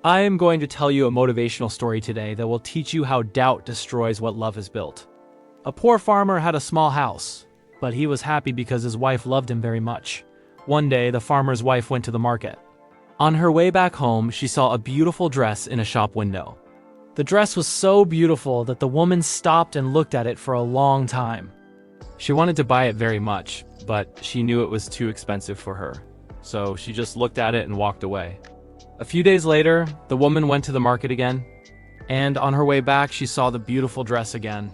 I am going to tell you a motivational story today that will teach you how doubt destroys what love has built. A poor farmer had a small house, but he was happy because his wife loved him very much. One day, the farmer's wife went to the market. On her way back home, she saw a beautiful dress in a shop window. The dress was so beautiful that the woman stopped and looked at it for a long time. She wanted to buy it very much, but she knew it was too expensive for her, so she just looked at it and walked away. A few days later, the woman went to the market again, and on her way back she saw the beautiful dress again.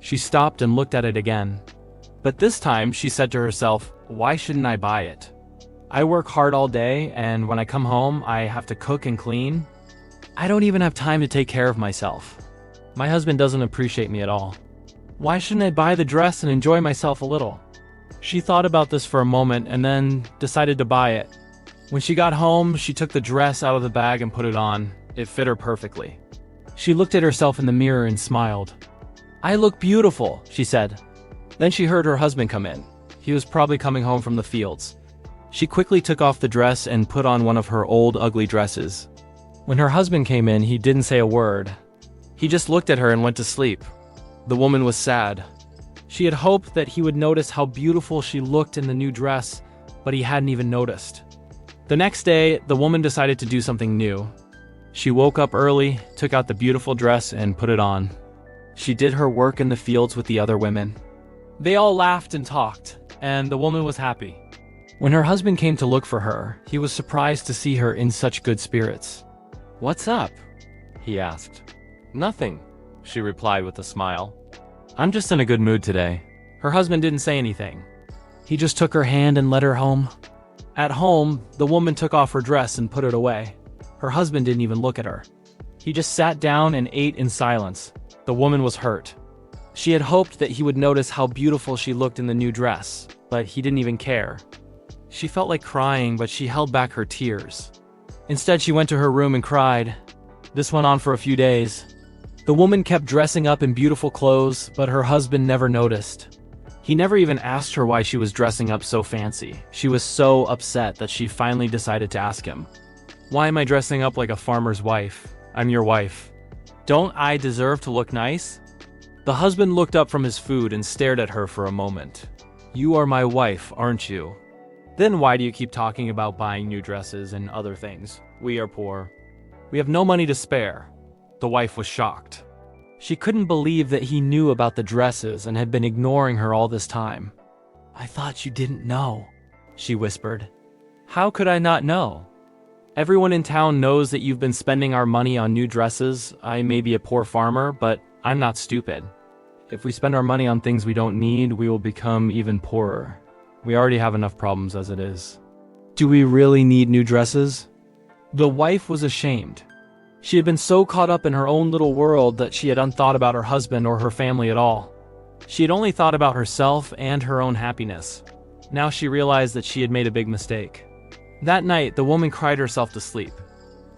She stopped and looked at it again. But this time she said to herself, "Why shouldn't I buy it? I work hard all day, and when I come home I have to cook and clean. I don't even have time to take care of myself. My husband doesn't appreciate me at all. Why shouldn't I buy the dress and enjoy myself a little?" She thought about this for a moment and then decided to buy it. When she got home, she took the dress out of the bag and put it on. It fit her perfectly. She looked at herself in the mirror and smiled. "I look beautiful," she said. Then she heard her husband come in. He was probably coming home from the fields. She quickly took off the dress and put on one of her old, ugly dresses. When her husband came in, he didn't say a word. He just looked at her and went to sleep. The woman was sad. She had hoped that he would notice how beautiful she looked in the new dress, but he hadn't even noticed. The next day, the woman decided to do something new. She woke up early, took out the beautiful dress, and put it on. She did her work in the fields with the other women. They all laughed and talked, and the woman was happy. When her husband came to look for her, he was surprised to see her in such good spirits. "What's up?" he asked. "Nothing," she replied with a smile. "I'm just in a good mood today." Her husband didn't say anything. He just took her hand and led her home. At home, the woman took off her dress and put it away. Her husband didn't even look at her. He just sat down and ate in silence. The woman was hurt. She had hoped that he would notice how beautiful she looked in the new dress, but he didn't even care. She felt like crying, but she held back her tears. Instead, she went to her room and cried. This went on for a few days. The woman kept dressing up in beautiful clothes, but her husband never noticed. He never even asked her why she was dressing up so fancy. She was so upset that she finally decided to ask him. "Why am I dressing up like a farmer's wife? I'm your wife. Don't I deserve to look nice?" The husband looked up from his food and stared at her for a moment. "You are my wife, aren't you? Then why do you keep talking about buying new dresses and other things? We are poor. We have no money to spare." The wife was shocked. She couldn't believe that he knew about the dresses and had been ignoring her all this time. "I thought you didn't know," she whispered. "How could I not know? Everyone in town knows that you've been spending our money on new dresses. I may be a poor farmer, but I'm not stupid. If we spend our money on things we don't need, we will become even poorer. We already have enough problems as it is. Do we really need new dresses?" The wife was ashamed. She had been so caught up in her own little world that she had unthought about her husband or her family at all. She had only thought about herself and her own happiness. Now she realized that she had made a big mistake. That night, the woman cried herself to sleep.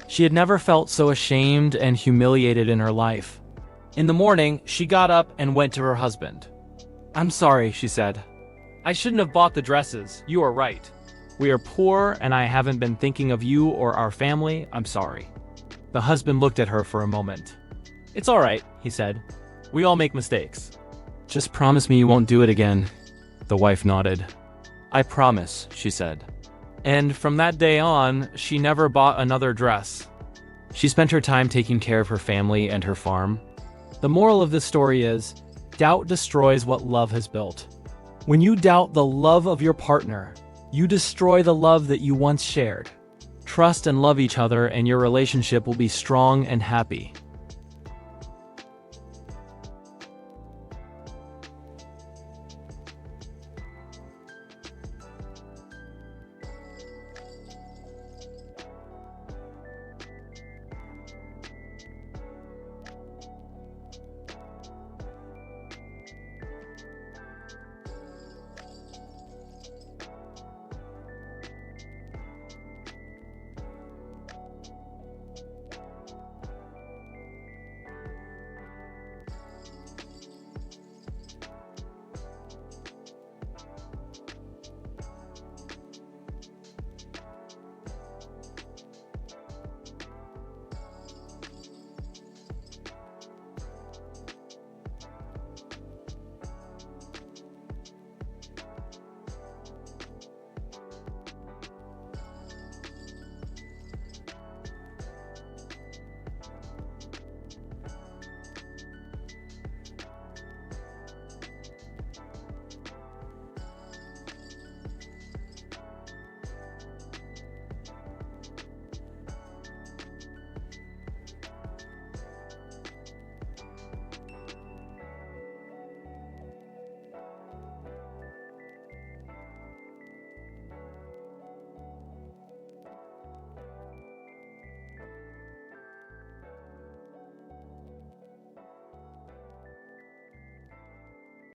She had never felt so ashamed and humiliated in her life. In the morning, she got up and went to her husband. "I'm sorry," she said. "I shouldn't have bought the dresses. You are right. We are poor and I haven't been thinking of you or our family. I'm sorry." The husband looked at her for a moment. "It's all right," he said. "We all make mistakes. Just promise me you won't do it again." The wife nodded. "I promise," she said. And from that day on, she never bought another dress. She spent her time taking care of her family and her farm. The moral of this story is, doubt destroys what love has built. When you doubt the love of your partner, you destroy the love that you once shared. Trust and love each other, and your relationship will be strong and happy.